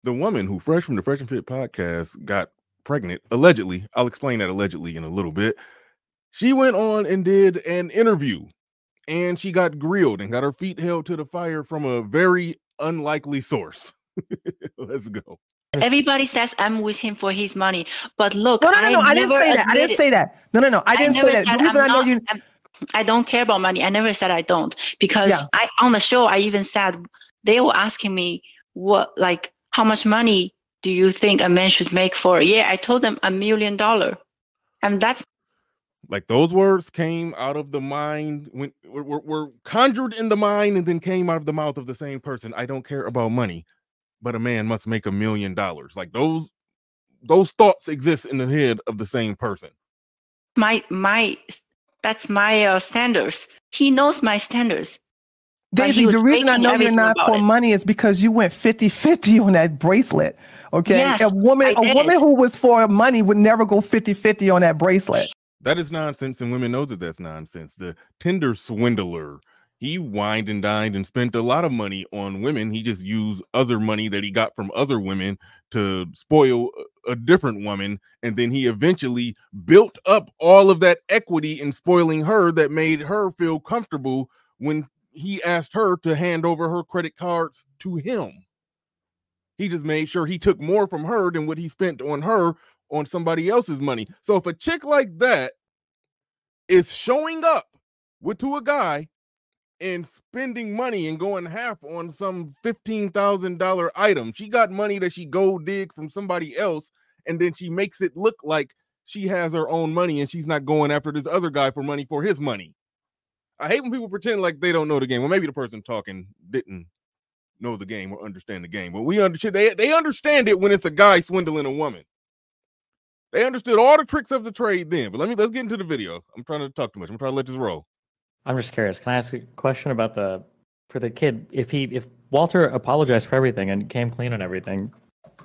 The woman who Fresh from the Fresh and Fit podcast got pregnant, allegedly. I'll explain that allegedly in a little bit. She went on and did an interview, and she got grilled and got her feet held to the fire from a very unlikely source. Let's go. Everybody says I'm with him for his money, but look, No. I didn't say that. I didn't say that. No. I didn't say that. The reason I know you. I don't care about money. I never said I don't, because on the show I even said they were asking me how much money do you think a man should make for a year? I told them $1 million, and that's like those words came out of the mind when were conjured in the mind and then came out of the mouth of the same person. I don't care about money, but a man must make $1 million. Like those thoughts exist in the head of the same person. That's my standards. He knows my standards. Daisy, the reason I know you're not for money is because you went 50-50 on that bracelet. Okay. Yes, a woman who was for money would never go 50-50 on that bracelet. That is nonsense, and women know that that's nonsense. The Tinder swindler, he wined and dined and spent a lot of money on women. He just used other money that he got from other women to spoil a different woman, and then he eventually built up all of that equity in spoiling her that made her feel comfortable when he asked her to hand over her credit cards to him. He just made sure he took more from her than what he spent on her on somebody else's money. So if a chick like that is showing up to a guy and spending money and going half on some $15,000 item, she got money that she go dig from somebody else, and then she makes it look like she has her own money and she's not going after this other guy for money for his money. I hate when people pretend like they don't know the game. Well, maybe the person talking didn't know the game or understand the game, but we understand. They understand it when it's a guy swindling a woman. They understood all the tricks of the trade then. But let's get into the video. I'm trying to talk too much. I'm trying to let this roll. I'm just curious. Can I ask a question about for the kid? If Walter apologized for everything and came clean on everything,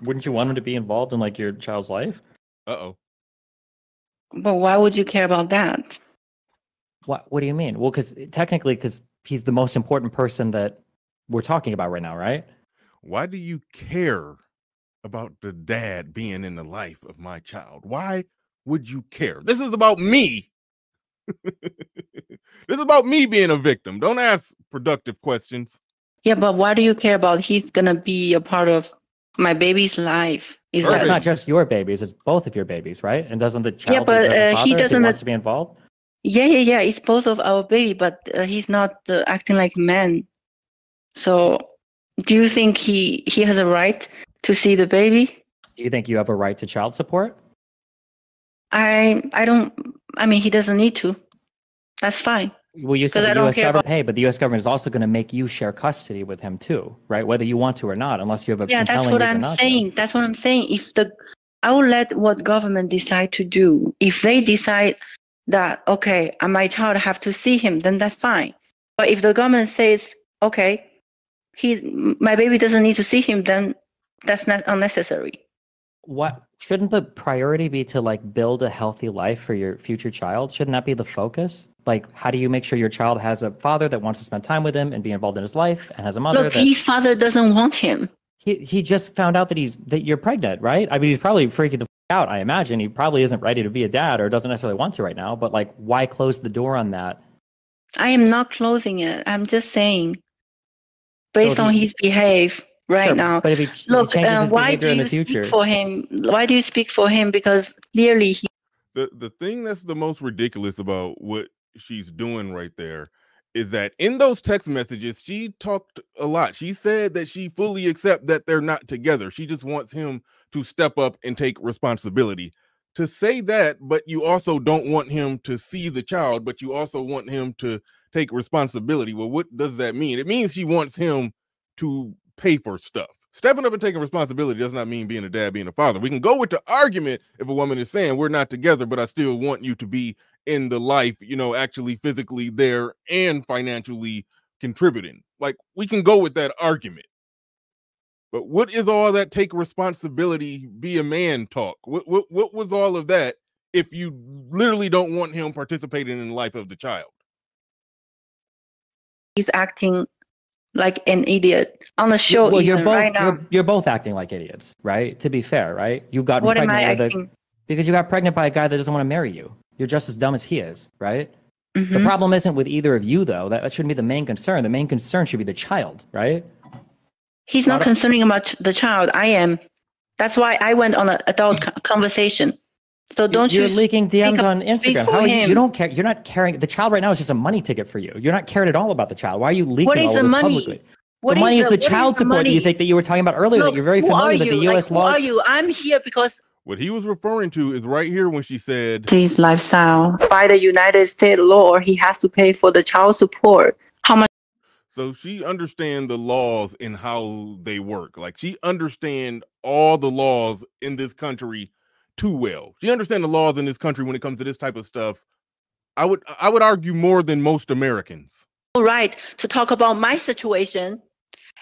wouldn't you want him to be involved in like your child's life? Uh-oh. But why would you care about that? What do you mean? Well, because he's the most important person that we're talking about right now, right? Why do you care about the dad being in the life of my child? Why would you care? This is about me. This is about me being a victim. Don't ask productive questions. Yeah, but why do you care about he's gonna be a part of my baby's life? It's not just your babies; it's both of your babies, right? And doesn't the child? Yeah, but he doesn't wants to be involved. Yeah. It's both of our baby, but he's not acting like a man. So, do you think he has a right to see the baby? Do you think you have a right to child support? I don't. I mean, he doesn't need to. That's fine. Well, you said the U.S. government pay, but the U.S. government is also going to make you share custody with him too, right? Whether you want to or not, unless you have a that's what I'm saying. That's what I'm saying. I will let what government decide to do. If they decide that my child have to see him, then that's fine. But if the government says okay, my baby doesn't need to see him, then that's not unnecessary. What shouldn't the priority be to like build a healthy life for your future child? Shouldn't that be the focus? Like, how do you make sure your child has a father that wants to spend time with him and be involved in his life, and has a mother? Look, his father doesn't want him. He just found out that you're pregnant, right? I mean, he's probably freaking the out. I imagine he probably isn't ready to be a dad or doesn't necessarily want to right now. But like, why close the door on that? I am not closing it. I'm just saying, based on his behavior now. But if he changes his behavior in the future, speak for him? Why do you speak for him? Because clearly the thing that's the most ridiculous about what she's doing right there is that in those text messages, she talked a lot. She said that she fully accepts that they're not together. She just wants him to step up and take responsibility. To say that, but you also don't want him to see the child, but you also want him to take responsibility. Well, what does that mean? It means she wants him to pay for stuff. Stepping up and taking responsibility does not mean being a dad, being a father. We can go with the argument if a woman is saying we're not together, but I still want you to be in the life, actually physically there and financially contributing. Like, we can go with that argument. But what is all that take responsibility, be a man talk? What was all of that if you literally don't want him participating in the life of the child? He's acting like an idiot on the show. Well, you're both acting like idiots, right? To be fair, right? You've gotten what pregnant am I acting? Because you got pregnant by a guy that doesn't want to marry you. You're just as dumb as he is, right? Mm-hmm. The problem isn't with either of you, though. That shouldn't be the main concern. The main concern should be the child, right? He's not concerning about the child. I am. That's why I went on an adult conversation. So You're leaking DMs on Instagram. How are you don't care. You're not caring. The child right now is just a money ticket for you. You're not caring at all about the child. Why are you leaking all of this publicly? The money is the child support that you think that you were talking about earlier. That you're very familiar that the U.S. law. Who are you? I'm here because. What he was referring to is right here when she said his lifestyle by the United States law, he has to pay for the child support. How much? So she understands the laws and how they work. Like she understands all the laws in this country too well. She understands the laws in this country when it comes to this type of stuff. I would argue more than most Americans. Right, to talk about my situation.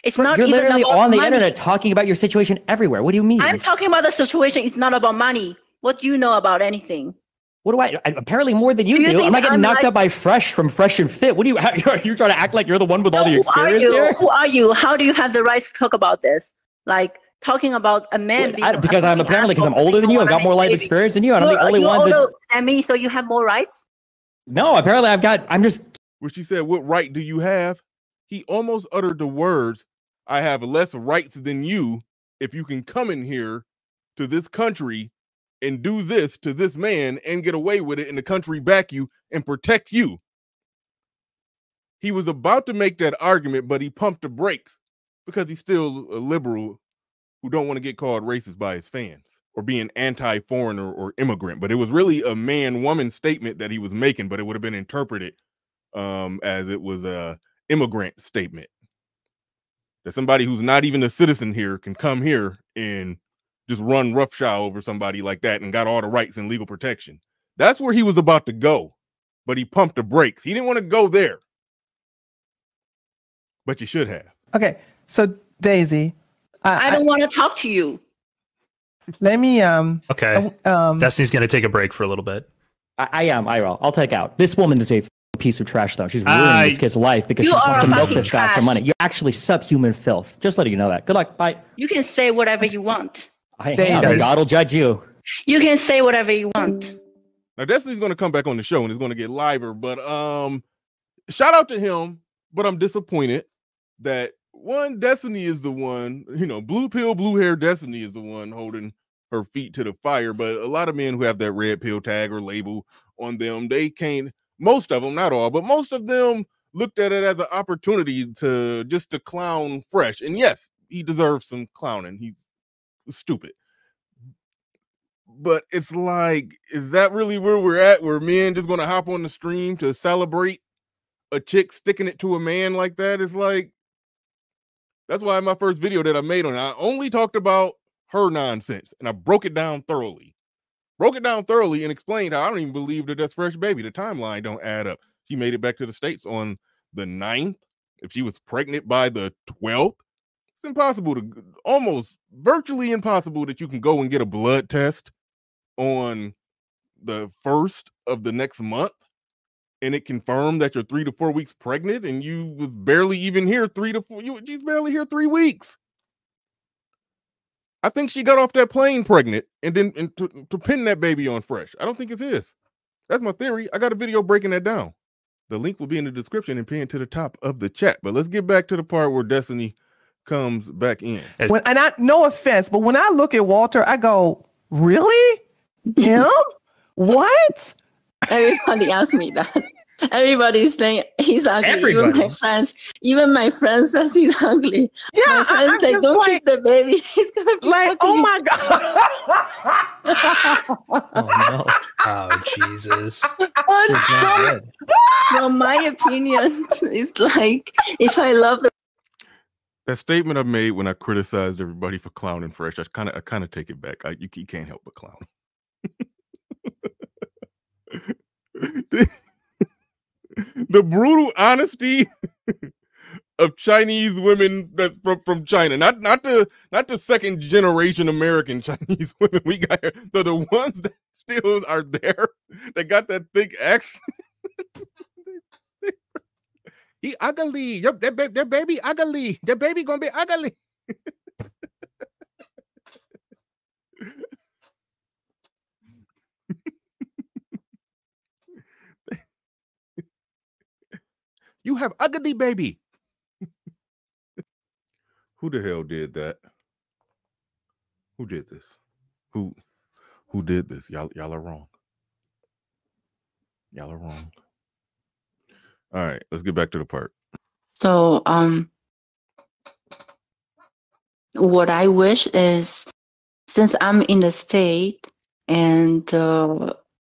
It's not. You're even literally about on the money. internet talking about your situation everywhere. What do you mean? I'm talking about the situation. It's not about money. What do you know about anything? What do I apparently more than you do? I'm not getting knocked up by Fresh from Fresh and Fit. What do you? You're trying to act like you're the one with all the experience here? Who are you? How do you have the right to talk about this? Like talking about a man. Because I'm older than you. I've got more life experience than you. I'm the only one that. And me, so you have more rights? No, apparently I'm just. Where she said, "What right do you have?" He almost uttered the words, "I have less rights than you if you can come in here to this country and do this to this man and get away with it and the country back you and protect you." He was about to make that argument, but he pumped the brakes because he's still a liberal who don't want to get called racist by his fans or being anti-foreigner or immigrant. But it was really a man-woman statement that he was making, but it would have been interpreted as it was a immigrant statement. That somebody who's not even a citizen here can come here and just run roughshod over somebody like that and got all the rights and legal protection. That's where he was about to go, but he pumped the brakes. He didn't want to go there, but you should have. Okay, so Daisy, I don't want to talk to you. Let me. Okay. Destiny's going to take a break for a little bit. I will. I'll take out. This woman is a piece of trash, though. She's ruining this kid's life because she just wants to milk this guy for money. You're actually subhuman filth. Just letting you know that. Good luck. Bye. You can say whatever you want. God will judge you. You can say whatever you want. Now, Destiny's going to come back on the show and it's going to get liver, but shout out to him, but I'm disappointed that one, Destiny is the one, blue pill, blue hair Destiny is the one holding her feet to the fire, but a lot of men who have that red pill tag or label on them, they can't. Most of them, not all, but most of them looked at it as an opportunity to clown Fresh. And yes, he deserves some clowning. He's stupid. But it's like, is that really where we're at? Where men just going to hop on the stream to celebrate a chick sticking it to a man like that? It's like, that's why my first video that I made on it, I only talked about her nonsense and I broke it down thoroughly. And explained how I don't even believe that that's Fresh baby. The timeline don't add up. She made it back to the States on the 9th. If she was pregnant by the 12th, it's impossible almost virtually impossible that you can go and get a blood test on the 1st of the next month and it confirmed that you're 3 to 4 weeks pregnant and you was barely even here 3 to 4. She's barely here 3 weeks. I think she got off that plane pregnant and then to pin that baby on Fresh. I don't think it's his. That's my theory. I got a video breaking that down. The link will be in the description and pinned to the top of the chat. But let's get back to the part where Destiny comes back in. No offense, but when I look at Walter, I go, really? Him? What? Everybody asked me that. Everybody's saying he's ugly. Everybody. Even my friends says he's ugly. Yeah, my friends say, don't keep the baby. He's gonna be like, ugly. oh my god. Oh no. Oh Jesus. From my opinion, it's like if I love the that statement I made when I criticized everybody for clowning Fresh, I kind of take it back. You can't help but clown. The brutal honesty of Chinese women that's from China, not the second generation American Chinese women we got here. The ones that still are there, that got that thick accent. He ugly. That baby ugly. That baby gonna be ugly. You have ugly baby. Who the hell did that? Who did this? Who did this? Y'all are wrong. Y'all are wrong. All right, let's get back to the part. So what I wish is, since I'm in the state, and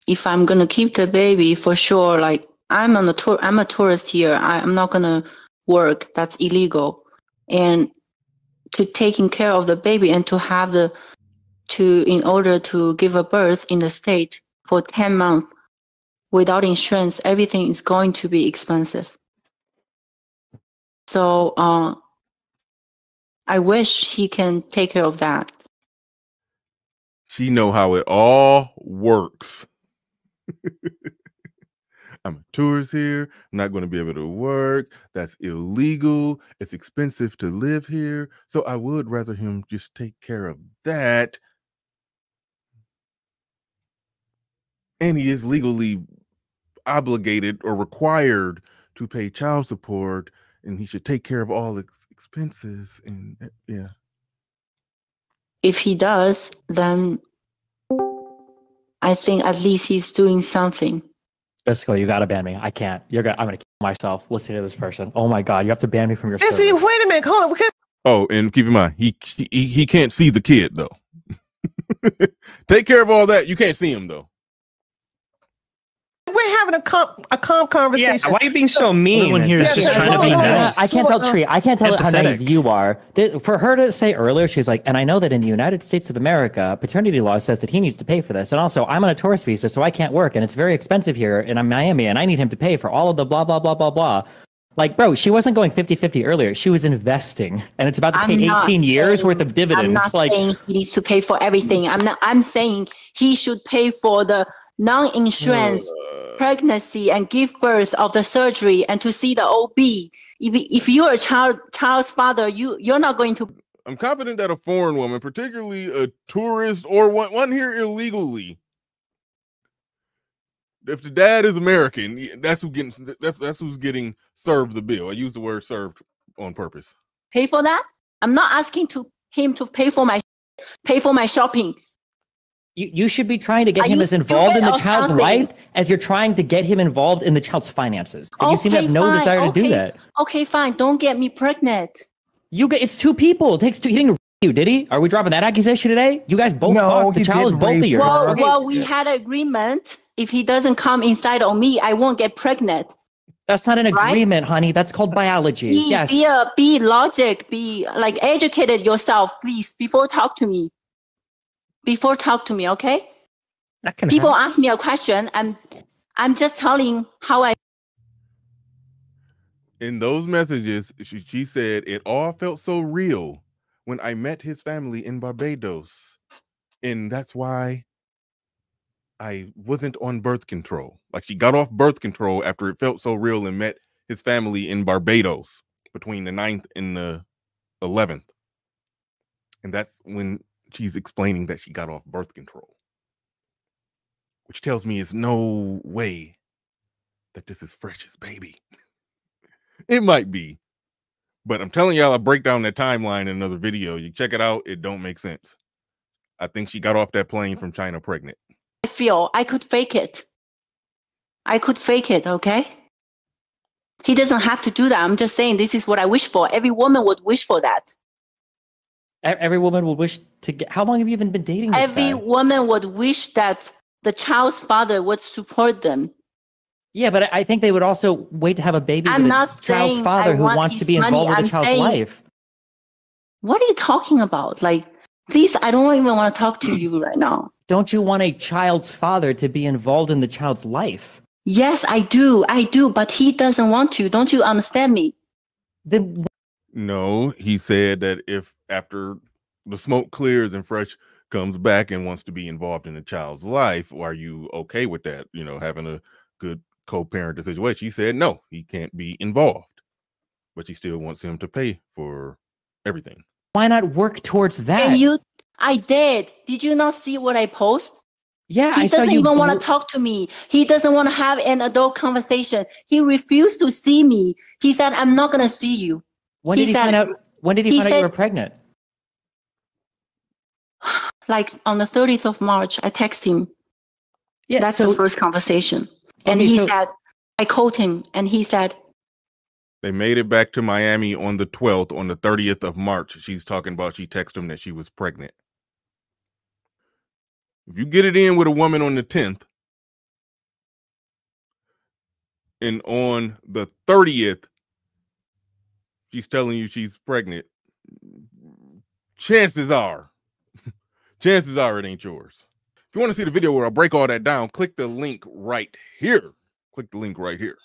if I'm gonna keep the baby, for sure, like I'm a tourist here. I'm not gonna work. That's illegal. And to taking care of the baby and to have in order to give a birth in the state for 10 months without insurance, everything is going to be expensive. So I wish he can take care of that. She know how it all works. I'm a tourist here. I'm not going to be able to work. That's illegal. It's expensive to live here. So I would rather him just take care of that. And he is legally obligated or required to pay child support, and he should take care of all expenses. And yeah. If he does, then I think at least he's doing something. Jessica, you gotta ban me. I can't. I'm gonna kill myself listening to this person. Oh my god, you have to ban me from your. Wait a minute, hold on. Oh, and keep in mind, he can't see the kid though. Take care of all that. You can't see him though. We're having a calm conversation. Yeah, why are you being so mean? Everyone here is just trying to be nice. I can't tell Tree. I can't tell how naive you are. For her to say earlier, she's like, and I know that in the United States of America, paternity law says that he needs to pay for this. And also, I'm on a tourist visa, so I can't work. And it's very expensive here. And I'm in Miami, and I need him to pay for all of the blah, blah, blah, blah, blah. Like, bro, she wasn't going 50-50 earlier. She was investing. And it's about to pay 18 years worth of dividends. I'm not saying he needs to pay for everything. I'm saying he should pay for the non-insurance pregnancy and give birth of the surgery and to see the OB. If you're a child's father, you're not going to. I'm confident that a foreign woman, particularly a tourist or one here illegally, if the dad is American, that's who's getting served the bill. I use the word served on purpose. Pay for that? I'm not asking him to pay for my shopping. You should be trying to get him as involved in the child's life as you're trying to get him involved in the child's finances. And you seem to have no desire to do that. Okay, fine. Don't get me pregnant. It's two people. It takes two. He didn't you, did he? Are we dropping that accusation today? You guys both fucked. The child is both of yours. Well, we had an agreement. If he doesn't come inside on me, I won't get pregnant. That's not an agreement, honey. That's called biology. Yes. Be logic. Be like educated yourself, please, before talk to me. Okay? People ask me a question, I'm just telling how I. In those messages, she said, it all felt so real when I met his family in Barbados. And that's why I wasn't on birth control. Like, she got off birth control after it felt so real and met his family in Barbados between the 9th and the 11th. And that's when she's explaining that she got off birth control, which tells me it's no way that this is Fresh's baby. It might be, but I'm telling y'all, I'll break down that timeline in another video. You check it out. It don't make sense. I think she got off that plane from China pregnant. I feel I could fake it. Okay? He doesn't have to do that. I'm just saying this is what I wish for. Every woman would wish for that. Every woman would wish to get. How long have you even been dating this Every guy? woman would wish that the child's father would support them. Yeah, but I think they would also wait to have a baby I'm with not a child's saying father I who want wants to his be involved money. with the child's saying, life. What are you talking about? Like, please, I don't even want to talk to you right now. Don't you want a child's father to be involved in the child's life? Yes, I do, but he doesn't want to. Don't you understand me? Then no, he said that if after the smoke clears and Fresh comes back and wants to be involved in the child's life, are you okay with that? You know, having a good co-parenting situation. She said no, he can't be involved. but she still wants him to pay for everything. Why not work towards that? And I did. Did you not see what I post? Yeah, he doesn't even want to talk to me. He doesn't want to have an adult conversation. He refused to see me. He said, "I'm not going to see you." When did he find out you were pregnant? Like on the 30th of March, I text him. Yeah, that's the first conversation. And he said, I called him and he said, they made it back to Miami on the 12th. On the 30th of March, she's talking about she texted him that she was pregnant. If you get it in with a woman on the 10th, and on the 30th, she's telling you she's pregnant, chances are it ain't yours. If you want to see the video where I break all that down, click the link right here. Click the link right here.